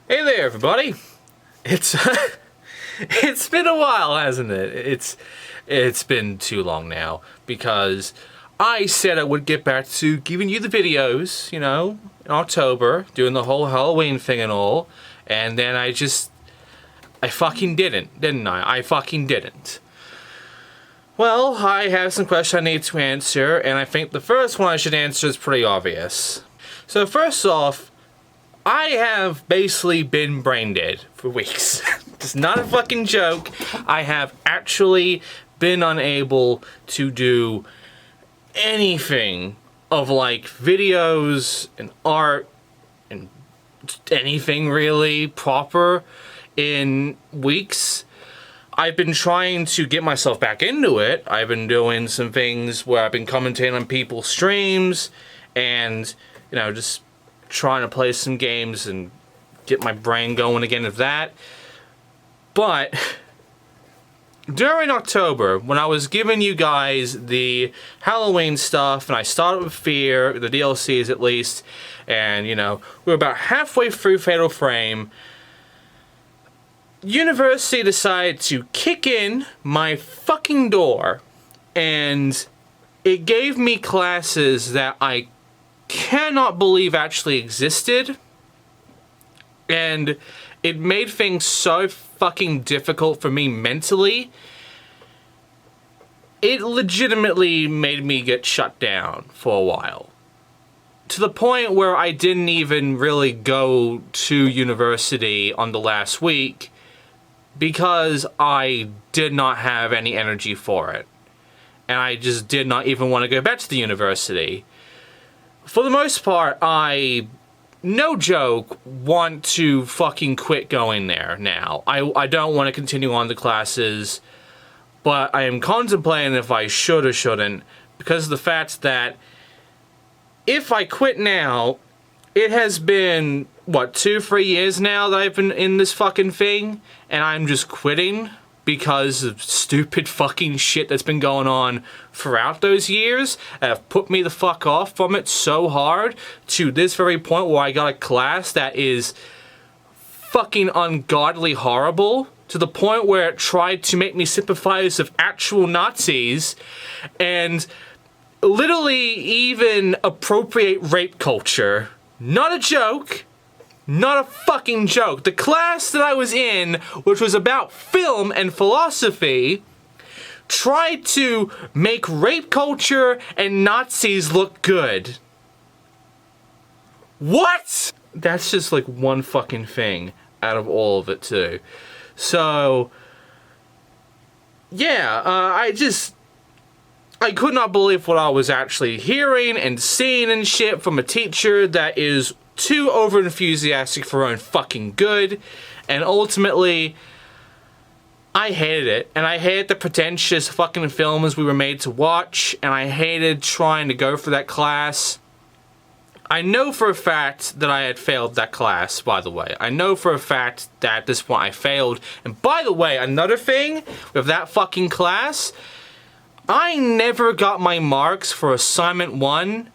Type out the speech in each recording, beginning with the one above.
Hey there, everybody. It's it's been a while, hasn't it? It's been too long now because I said I would get back to giving you the videos, you know, in October, doing the whole Halloween thing and all, and then I fucking didn't I? I fucking didn't. Well, I have some questions I need to answer, and I think the first one I should answer is pretty obvious. So first off, I have basically been brain dead for weeks. It's not a fucking joke. I have actually been unable to do anything of like videos and art and anything really proper in weeks. I've been trying to get myself back into it. I've been doing some things where I've been commentating on people's streams and, you know, just trying to play some games and get my brain going again with that. But during October, when I was giving you guys the Halloween stuff, and I started with Fear, the DLCs at least, and, you know, we were about halfway through Fatal Frame, University decided to kick in my fucking door, and it gave me classes that I cannot believe actually existed, and it made things so fucking difficult for me mentally. It legitimately made me get shut down for a while, to the point where I didn't even really go to university on the last week because I did not have any energy for it, and I just did not even want to go back to the university. For the most part, I, no joke, want to fucking quit going there now. I don't want to continue on the classes, but I am contemplating if I should or shouldn't, because of the fact that if I quit now, it has been, what, 2-3 years now that I've been in this fucking thing, and I'm just quitting because of stupid fucking shit that's been going on throughout those years that have put me the fuck off from it so hard to this very point where I got a class that is fucking ungodly horrible, to the point where it tried to make me sympathize with actual Nazis and literally even appropriate rape culture. Not a joke. Not a fucking joke. The class that I was in, which was about film and philosophy, tried to make rape culture and Nazis look good. What? That's just like one fucking thing out of all of it too. So, yeah, I could not believe what I was actually hearing and seeing and shit from a teacher that is too over-enthusiastic for her own fucking good, and ultimately, I hated it, and I hated the pretentious fucking films we were made to watch, and I hated trying to go for that class. I know for a fact that I had failed that class, by the way. I know for a fact that at this point I failed, and by the way, another thing with that fucking class, I never got my marks for assignment 1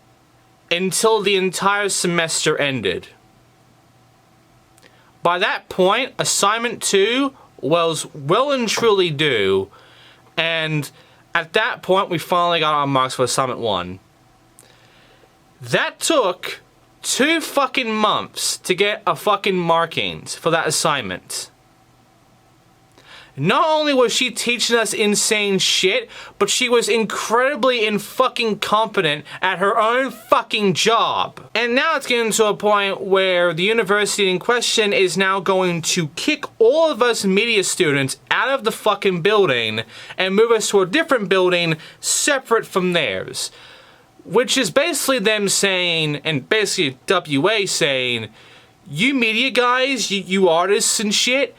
until the entire semester ended. By that point, assignment 2 was well and truly due, and at that point we finally got our marks for assignment 1. That took 2 fucking months to get a fucking markings for that assignment. Not only was she teaching us insane shit, but she was incredibly fucking competent at her own fucking job. And now it's getting to a point where the university in question is now going to kick all of us media students out of the fucking building and move us to a different building separate from theirs. Which is basically them saying, and basically WA saying, you media guys, you artists and shit,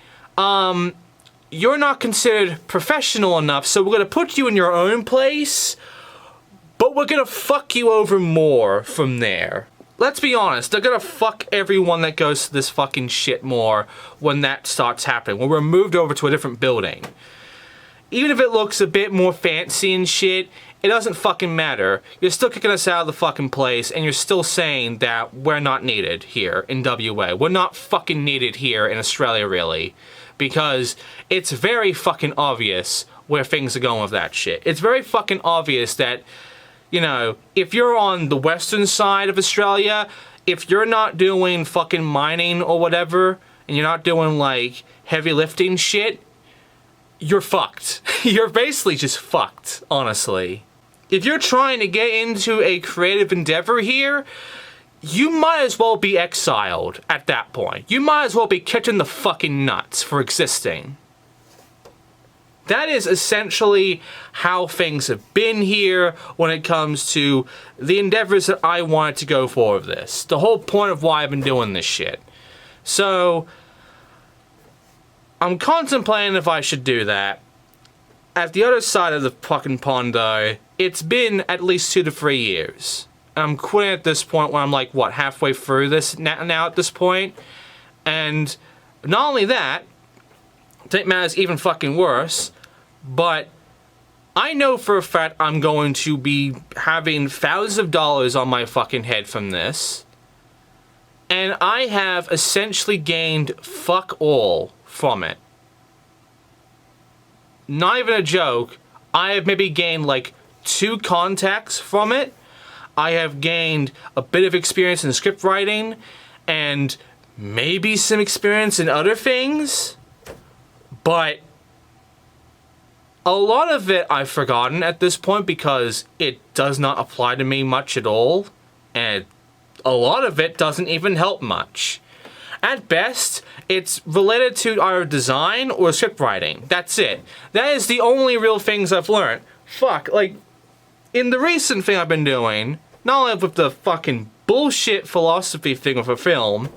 you're not considered professional enough, so we're gonna put you in your own place, but we're gonna fuck you over more from there. Let's be honest, they're gonna fuck everyone that goes to this fucking shit more when that starts happening, when we're moved over to a different building. even if it looks a bit more fancy and shit, it doesn't fucking matter. You're still kicking us out of the fucking place, and you're still saying that we're not needed here in WA. We're not fucking needed here in Australia, really. Because it's very fucking obvious where things are going with that shit. It's very fucking obvious that, you know, if you're on the western side of Australia, if you're not doing fucking mining or whatever, and you're not doing, like, heavy lifting shit, you're fucked. You're basically just fucked, honestly. If you're trying to get into a creative endeavor here, you might as well be exiled at that point. You might as well be kicking the fucking nuts for existing. That is essentially how things have been here when it comes to the endeavors that I wanted to go for with this. The whole point of why I've been doing this shit. So, I'm contemplating if I should do that. At the other side of the fucking pond, though, it's been at least 2 to 3 years. I'm quitting at this point when I'm like, what, halfway through this now at this point? And not only that, I think matters even fucking worse, but I know for a fact I'm going to be having thousands of dollars on my fucking head from this. And I have essentially gained fuck all from it. Not even a joke, I have maybe gained like 2 contacts from it. I have gained a bit of experience in script writing, and maybe some experience in other things, but a lot of it I've forgotten at this point because it does not apply to me much at all, and a lot of it doesn't even help much. At best, it's related to either design or script writing. That's it. That is the only real things I've learned. Fuck, like, in the recent thing I've been doing, not only with the fucking bullshit philosophy thing of a film,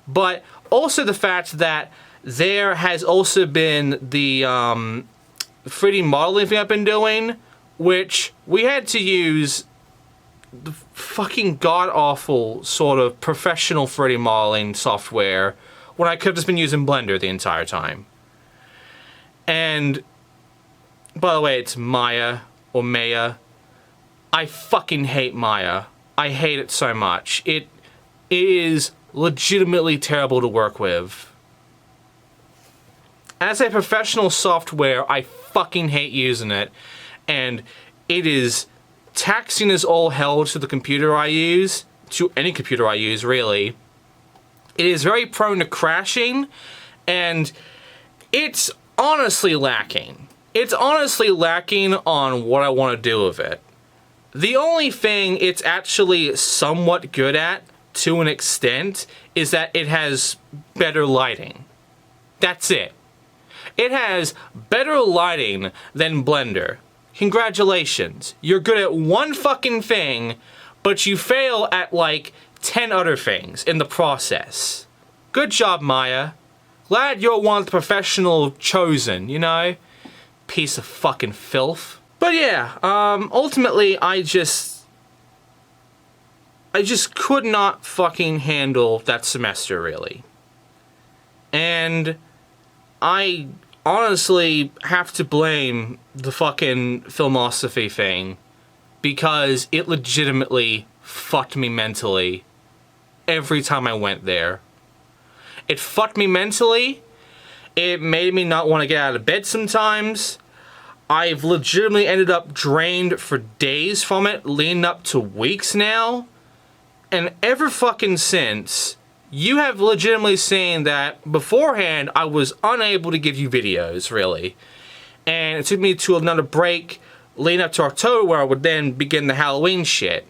but also the fact that there has also been the 3D modeling thing I've been doing, which we had to use the fucking god-awful sort of professional 3D modeling software when I could have just been using Blender the entire time. And, by the way, it's Maya, or Maya. I fucking hate Maya. I hate it so much. It is legitimately terrible to work with. As a professional software, I fucking hate using it, and it is taxing as all hell to the computer I use, to any computer I use, really. It is very prone to crashing, and it's honestly lacking. It's honestly lacking on what I want to do with it. The only thing it's actually somewhat good at, to an extent, is that it has better lighting. That's it. It has better lighting than Blender. Congratulations. You're good at one fucking thing, but you fail at like 10 other things in the process. Good job, Maya. Glad you're one of the professional chosen, you know? Piece of fucking filth. But yeah, ultimately I just could not fucking handle that semester, really. And I honestly have to blame the fucking philosophy thing because it legitimately fucked me mentally every time I went there. It fucked me mentally. It made me not want to get out of bed sometimes. I've legitimately ended up drained for days from it, leading up to weeks now. And ever fucking since, you have legitimately seen that beforehand I was unable to give you videos, really. And it took me to another break leading up to October where I would then begin the Halloween shit.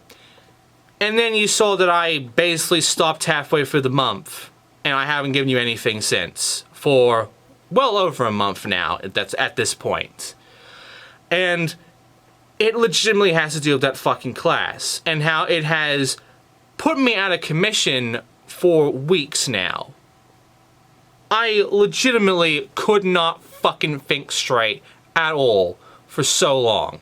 And then you saw that I basically stopped halfway through the month. And I haven't given you anything since. For well over a month now, that's at this point. And it legitimately has to do with that fucking class. And how it has put me out of commission for weeks now. I legitimately could not fucking think straight at all for so long.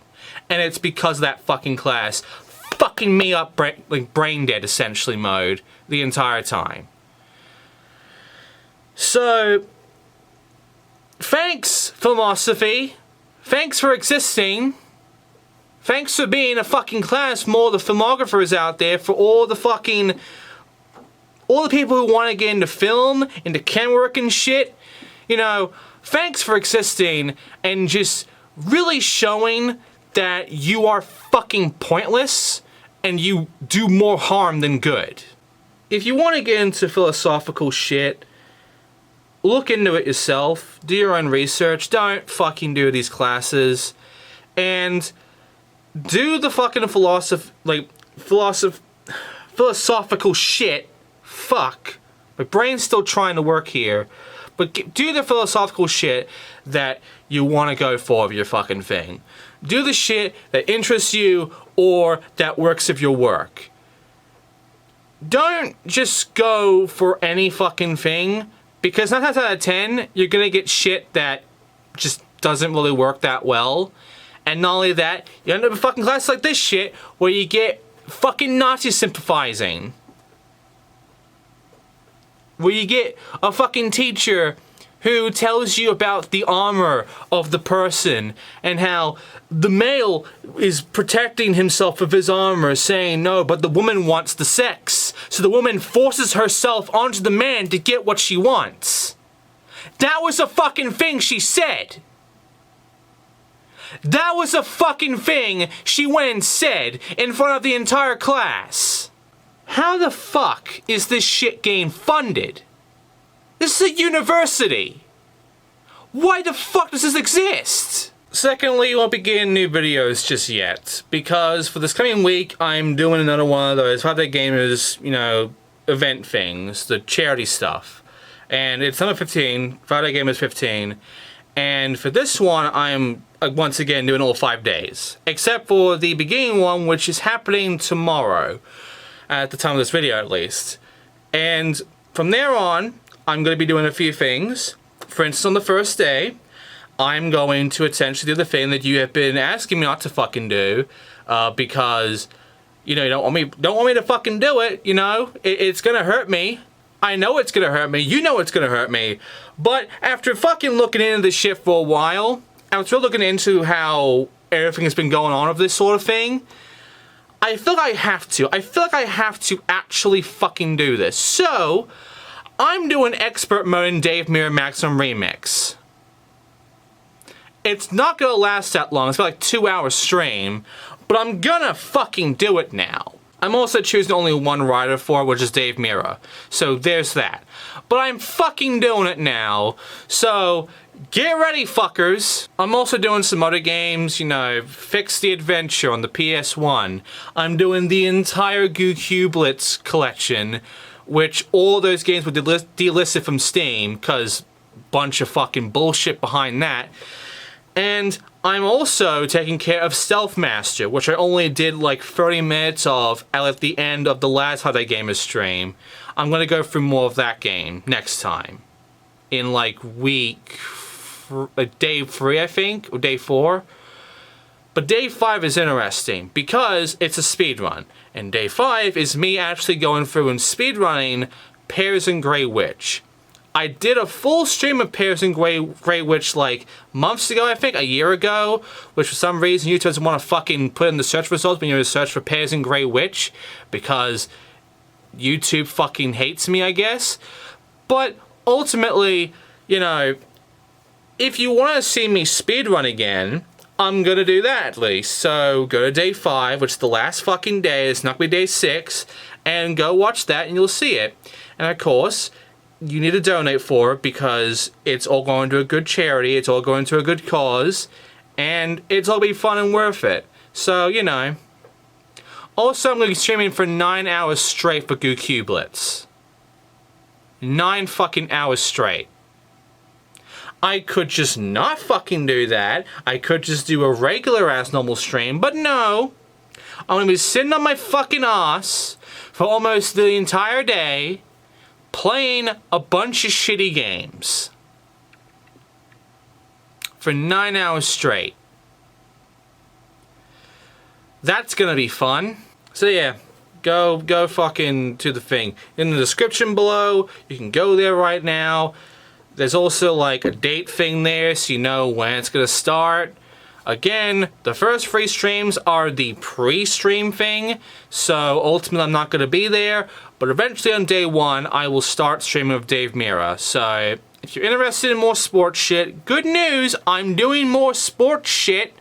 And it's because of that fucking class fucking me up like brain dead essentially mode the entire time. So, thanks, philosophy, thanks for existing. Thanks for being a fucking class, more the filmographers out there, for all the people who want to get into film, into camera work and shit. You know, thanks for existing and just really showing that you are fucking pointless and you do more harm than good. If you want to get into philosophical shit, look into it yourself, do your own research, don't fucking do these classes, and do the fucking philosophical shit. Fuck. My brain's still trying to work here. But do the philosophical shit that you want to go for with your fucking thing. Do the shit that interests you or that works with your work. Don't just go for any fucking thing, because 9 times out of 10, you're gonna get shit that just doesn't really work that well. And not only that, you end up in fucking classes like this shit, where you get fucking Nazi sympathizing. Where you get a fucking teacher who tells you about the armor of the person and how the male is protecting himself with his armor, saying no, but the woman wants the sex. So the woman forces herself onto the man to get what she wants. That was a fucking thing she said. That was a fucking thing she went and said in front of the entire class. How the fuck is this shit getting funded? This is a university. Why the fuck does this exist? Secondly, we won't be getting new videos just yet, because for this coming week, I'm doing another one of those Friday Gamers, you know, event things, the charity stuff. And it's number 15, Friday Gamers 15. And for this one, I'm once again doing all 5 days. Except for the beginning one, which is happening tomorrow. At the time of this video, at least. And from there on, I'm going to be doing a few things. For instance, on the first day, I'm going to essentially do the thing that you have been asking me not to fucking do. Because, you know, you don't want me to fucking do it, you know? It's going to hurt me. I know it's gonna hurt me, you know it's gonna hurt me, but after fucking looking into this shit for a while, after looking into how everything has been going on with this sort of thing, I feel like I have to. I feel like I have to actually fucking do this. So, I'm doing expert mode in Dave Mirror Maximum Remix. It's not gonna last that long, it's got like 2 hours stream, but I'm gonna fucking do it now. I'm also choosing only one writer for it, which is Dave Mirra. So there's that. But I'm fucking doing it now. So get ready, fuckers. I'm also doing some other games, you know, Fix the Adventure on the PS1. I'm doing the entire Goo Cublets collection, which all those games were delisted from Steam, because bunch of fucking bullshit behind that. And I'm also taking care of Stealth Master, which I only did like 30 minutes of at the end of the last How They Gamer stream. I'm gonna go through more of that game next time. In like day 3, I think, or day 4. But day 5 is interesting because it's a speedrun. And day 5 is me actually going through and speedrunning Pears and Grey Witch. I did a full stream of Pears and Grey Witch like months ago, I think, a year ago, which for some reason YouTube doesn't want to fucking put in the search results when you search for Pears and Grey Witch, because YouTube fucking hates me, I guess. But ultimately, you know, if you want to see me speedrun again, I'm gonna do that at least. So go to day 5, which is the last fucking day, it's not gonna be day 6, and go watch that and you'll see it. And of course, you need to donate for it because it's all going to a good charity, it's all going to a good cause, and it's all be fun and worth it. So, you know. Also, I'm going to be streaming for 9 hours straight for Goo Cublets. 9 fucking hours straight. I could just not fucking do that. I could just do a regular ass normal stream, but no. I'm going to be sitting on my fucking ass for almost the entire day, playing a bunch of shitty games for 9 hours straight. That's gonna be fun. So yeah, go fucking to the thing. In the description below, you can go there right now. There's also like a date thing there so you know when it's gonna start. Again, the first 3 streams are the pre-stream thing, so ultimately I'm not going to be there, but eventually on day 1, I will start streaming with Dave Mira. So, if you're interested in more sports shit, good news, I'm doing more sports shit.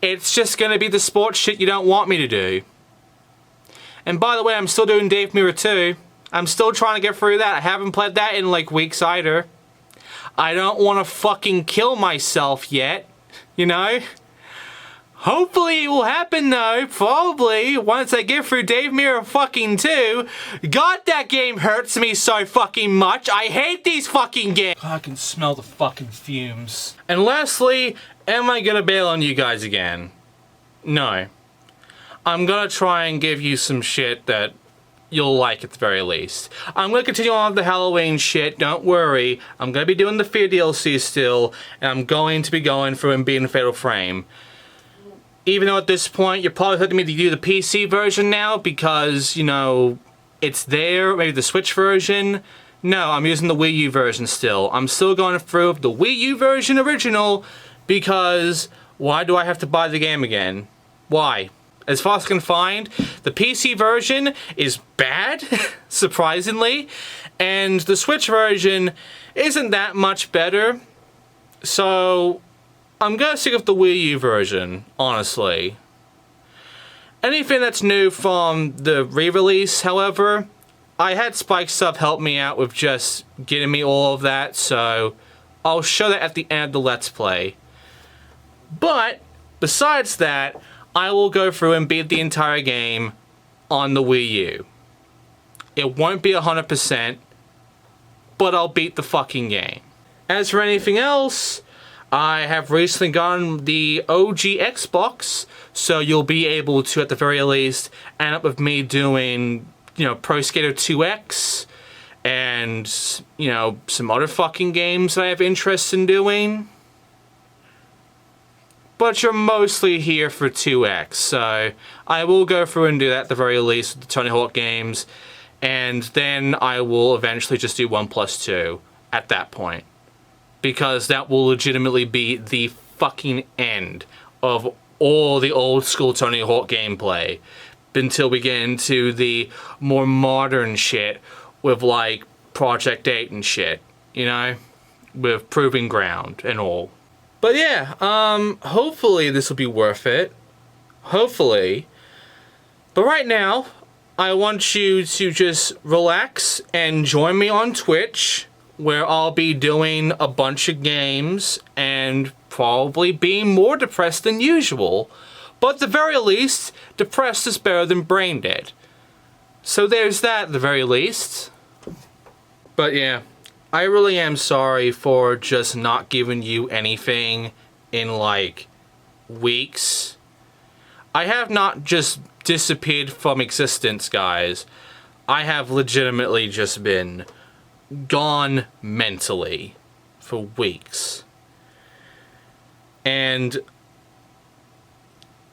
It's just going to be the sports shit you don't want me to do. And by the way, I'm still doing Dave Mira 2. I'm still trying to get through that. I haven't played that in like weeks either. I don't want to fucking kill myself yet, you know? Hopefully it will happen though, probably, once I get through Dave Mira fucking 2. God, that game hurts me so fucking much. I hate these fucking games. I can smell the fucking fumes. And lastly, am I gonna bail on you guys again? No. I'm gonna try and give you some shit that you'll like at the very least. I'm gonna continue on with the Halloween shit, don't worry. I'm gonna be doing the Fear DLC still, and I'm going to be going through and beating Fatal Frame. Even though at this point, you're probably hoping me to do the PC version now, because, you know, it's there, maybe the Switch version. No, I'm using the Wii U version still. I'm still going through the Wii U version original, because why do I have to buy the game again? Why? As far as I can find, the PC version is bad, surprisingly, and the Switch version isn't that much better. So, I'm gonna stick with the Wii U version, honestly. Anything that's new from the re-release, however, I had Spike Sub help me out with just getting me all of that, so I'll show that at the end of the Let's Play. But, besides that, I will go through and beat the entire game on the Wii U. It won't be 100%, but I'll beat the fucking game. As for anything else, I have recently gotten the OG Xbox, so you'll be able to, at the very least, end up with me doing, you know, Pro Skater 2X, and, you know, some other fucking games that I have interest in doing. But you're mostly here for 2X, so I will go through and do that at the very least with the Tony Hawk games, and then I will eventually just do 1+2 at that point. Because that will legitimately be the fucking end of all the old school Tony Hawk gameplay. Until we get into the more modern shit with like Project 8 and shit, you know? With Proving Ground and all. But yeah, hopefully this will be worth it. Hopefully. But right now, I want you to just relax and join me on Twitch, where I'll be doing a bunch of games and probably being more depressed than usual. But at the very least, depressed is better than brain dead. So there's that at the very least. But yeah, I really am sorry for just not giving you anything in like weeks. I have not just disappeared from existence, guys. I have legitimately just been gone mentally for weeks. And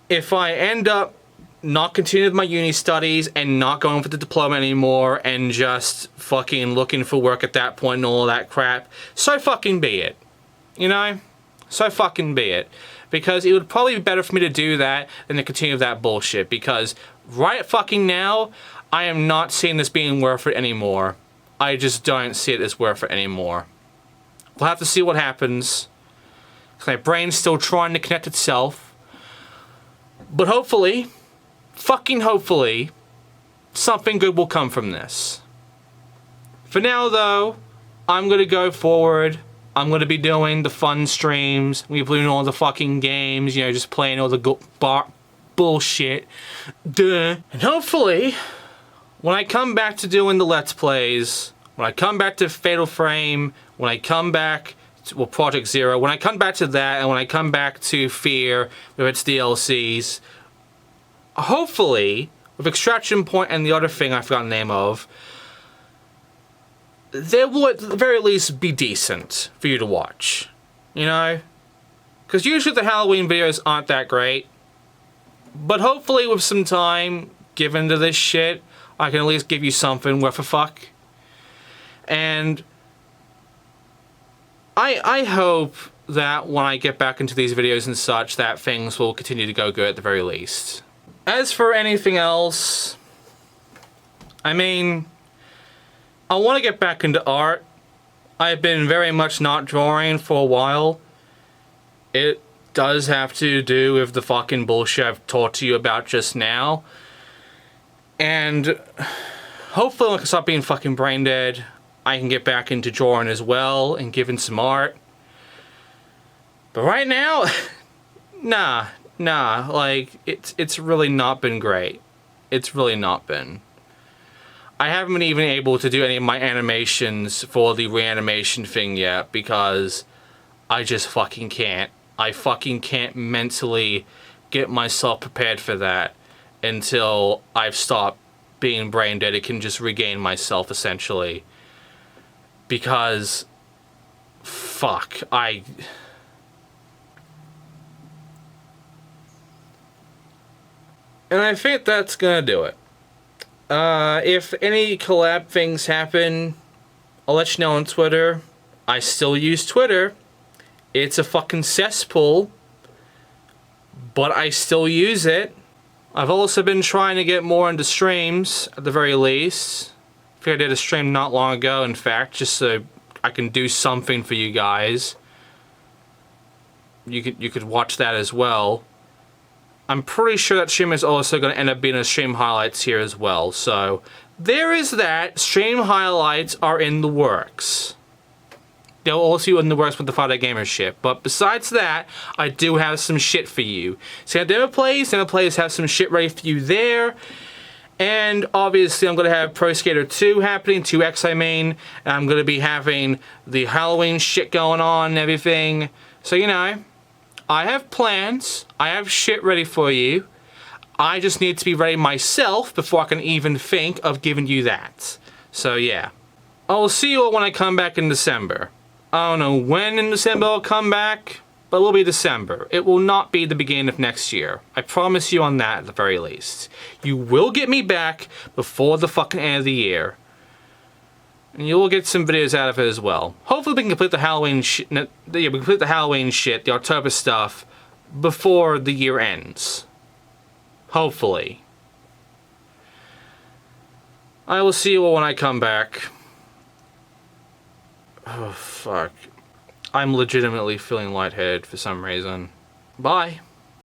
if I end up not continuing with my uni studies and not going for the diploma anymore and just fucking looking for work at that point and all that crap, so fucking be it. You know? So fucking be it. Because it would probably be better for me to do that than to continue with that bullshit. Because right fucking now, I am not seeing this being worth it anymore. I just don't see it as worth it anymore. We'll have to see what happens. My brain's still trying to connect itself. But hopefully, fucking hopefully, something good will come from this. For now though, I'm gonna go forward. I'm gonna be doing the fun streams. We're playing all the fucking games, you know, just playing all the bullshit. Duh. And hopefully, when I come back to doing the Let's Plays, when I come back to Fatal Frame, when I come back to, well, Project Zero, when I come back to that, and when I come back to Fear with its DLCs, hopefully, with Extraction Point and the other thing I forgot the name of, they will at the very least be decent for you to watch. You know? Because usually the Halloween videos aren't that great. But hopefully with some time given to this shit, I can at least give you something worth a fuck. And I hope that when I get back into these videos and such, that things will continue to go good at the very least. As for anything else, I mean, I want to get back into art. I've been very much not drawing for a while. It does have to do with the fucking bullshit I've talked to you about just now. And hopefully when I can stop being fucking brain dead, I can get back into drawing as well and giving some art. But right now, nah, like, it's really not been great. It's really not been. I haven't been even able to do any of my animations for the reanimation thing yet because I just fucking can't. I fucking can't mentally get myself prepared for that until I've stopped being brain dead. It can just regain myself, essentially. Because, fuck, And I think that's gonna do it. If any collab things happen, I'll let you know on Twitter. I still use Twitter. It's a fucking cesspool, but I still use it. I've also been trying to get more into streams, at the very least. I think I did a stream not long ago, in fact, just so I can do something for you guys. You could watch that as well. I'm pretty sure that stream is also going to end up being a stream highlights here as well. So, there is that. Stream highlights are in the works. They'll also be in the works with the 5-Day Gamer shit. But besides that, I do have some shit for you. So, Demo Plays have some shit ready for you there. And obviously, I'm going to have Pro Skater 2 happening, 2X I mean. And I'm going to be having the Halloween shit going on and everything. So, you know, I have plans. I have shit ready for you. I just need to be ready myself before I can even think of giving you that. So, yeah. I'll see you all when I come back in December. I don't know when in December I'll come back, but it will be December. It will not be the beginning of next year. I promise you on that at the very least. You will get me back before the fucking end of the year. And you will get some videos out of it as well. Hopefully we can complete the Halloween shit, the October stuff, before the year ends. Hopefully. I will see you all when I come back. Oh, fuck. I'm legitimately feeling lightheaded for some reason. Bye.